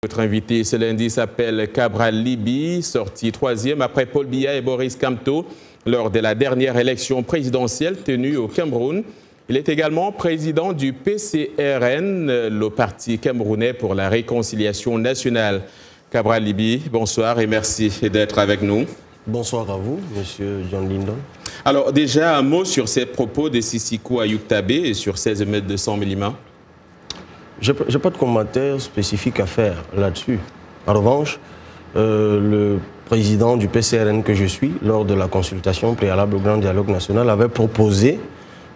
Notre invité ce lundi s'appelle Cabral Libby, sorti troisième après Paul Biya et Boris Kamto lors de la dernière élection présidentielle tenue au Cameroun. Il est également président du PCRN, le parti camerounais pour la réconciliation nationale. Cabral Libby, bonsoir et merci d'être avec nous. Bonsoir à vous, Monsieur John Lindon. Alors déjà, un mot sur ces propos de Sissiko Ayuk-Tabé et sur 16 mètres de San Milima. Je n'ai pas de commentaire spécifique à faire là-dessus. En revanche, le président du PCRN que je suis, lors de la consultation préalable au Grand Dialogue National, avait proposé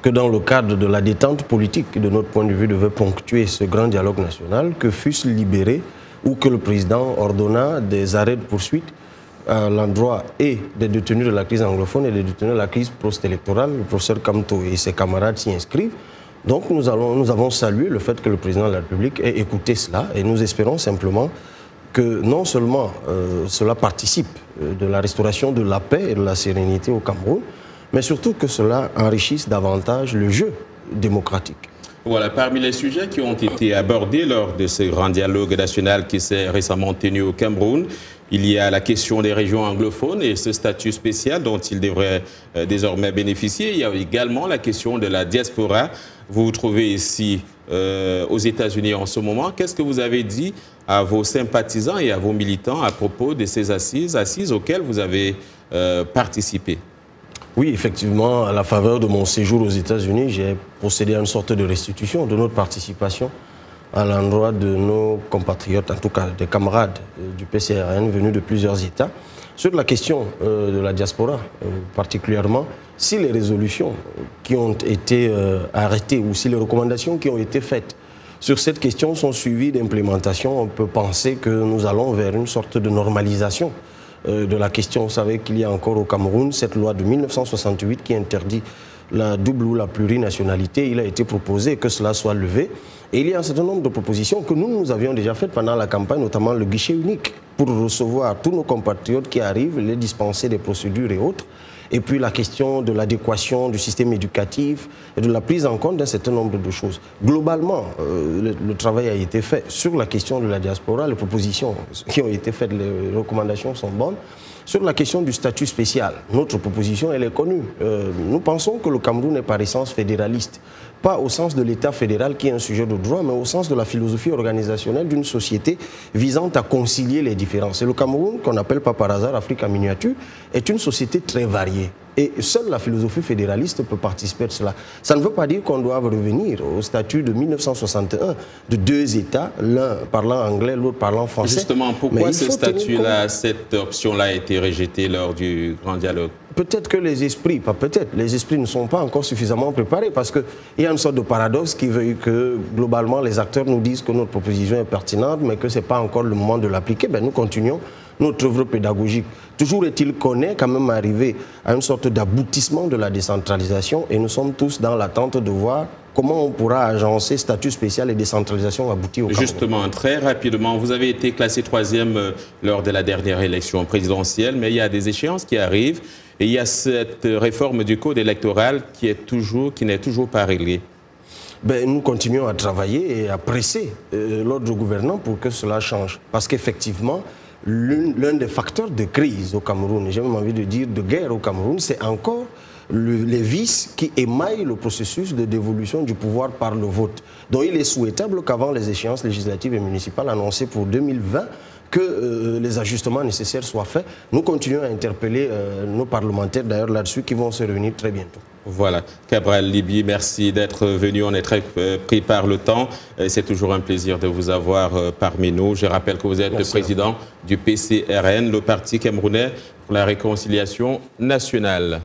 que dans le cadre de la détente politique qui, de notre point de vue, devait ponctuer ce Grand Dialogue National, que fussent libérés ou que le président ordonna des arrêts de poursuite à l'endroit et des détenus de la crise anglophone et des détenus de la crise post-électorale. Le professeur Kamto et ses camarades s'y inscrivent. Donc nous avons salué le fait que le président de la République ait écouté cela et nous espérons simplement que non seulement cela participe de la restauration de la paix et de la sérénité au Cameroun, mais surtout que cela enrichisse davantage le jeu démocratique. Voilà, parmi les sujets qui ont été abordés lors de ce grand dialogue national qui s'est récemment tenu au Cameroun, il y a la question des régions anglophones et ce statut spécial dont ils devraient désormais bénéficier. Il y a également la question de la diaspora. Vous vous trouvez ici aux États-Unis en ce moment. Qu'est-ce que vous avez dit à vos sympathisants et à vos militants à propos de ces assises auxquelles vous avez participé? Oui, effectivement, à la faveur de mon séjour aux États-Unis, j'ai procédé à une sorte de restitution de notre participation à l'endroit de nos compatriotes, en tout cas des camarades du PCRN venus de plusieurs États, sur la question de la diaspora, particulièrement si les résolutions qui ont été arrêtées ou si les recommandations qui ont été faites sur cette question sont suivies d'implémentation, on peut penser que nous allons vers une sorte de normalisation de la question. Vous savez qu'il y a encore au Cameroun cette loi de 1968 qui interdit la double ou la plurinationalité. Il a été proposé que cela soit levé. Et il y a un certain nombre de propositions que nous avions déjà faites pendant la campagne, notamment le guichet unique, pour recevoir tous nos compatriotes qui arrivent, les dispenser des procédures et autres. Et puis la question de l'adéquation du système éducatif et de la prise en compte d'un certain nombre de choses. Globalement, le travail a été fait sur la question de la diaspora. Les propositions qui ont été faites, les recommandations sont bonnes. Sur la question du statut spécial, notre proposition, elle est connue. Nous pensons que le Cameroun est par essence fédéraliste. Pas au sens de l'État fédéral qui est un sujet de droit, mais au sens de la philosophie organisationnelle d'une société visant à concilier les différences. Et le Cameroun, qu'on appelle pas par hasard Afrique en miniature, est une société très variée. Et seule la philosophie fédéraliste peut participer de cela. Ça ne veut pas dire qu'on doit revenir au statut de 1961 de deux États, l'un parlant anglais, l'autre parlant français. Justement, pourquoi ce statut-là, cette option-là a été rejetée lors du grand dialogue? Peut-être que les esprits, pas peut-être, les esprits ne sont pas encore suffisamment préparés parce qu'il y a une sorte de paradoxe qui veut que globalement les acteurs nous disent que notre proposition est pertinente mais que ce n'est pas encore le moment de l'appliquer. Ben, nous continuons notre œuvre pédagogique. Toujours est-il qu'on est quand même arrivé à une sorte d'aboutissement de la décentralisation et nous sommes tous dans l'attente de voir comment on pourra agencer statut spécial et décentralisation abouti au Cameroun. Justement, très rapidement, vous avez été classé troisième lors de la dernière élection présidentielle, mais il y a des échéances qui arrivent et il y a cette réforme du code électoral qui n'est toujours pas réglée. Ben, nous continuons à travailler et à presser l'ordre gouvernant pour que cela change. Parce qu'effectivement, l'un des facteurs de crise au Cameroun, et j'ai même envie de dire de guerre au Cameroun, c'est encore les vices qui émaillent le processus de dévolution du pouvoir par le vote. Donc il est souhaitable qu'avant les échéances législatives et municipales annoncées pour 2020, que les ajustements nécessaires soient faits. Nous continuons à interpeller nos parlementaires d'ailleurs là-dessus qui vont se réunir très bientôt. Voilà. Cabral Libby, merci d'être venu. On est très pris par le temps. C'est toujours un plaisir de vous avoir parmi nous. Je rappelle que vous êtes le président du PCRN, le Parti camerounais pour la réconciliation nationale.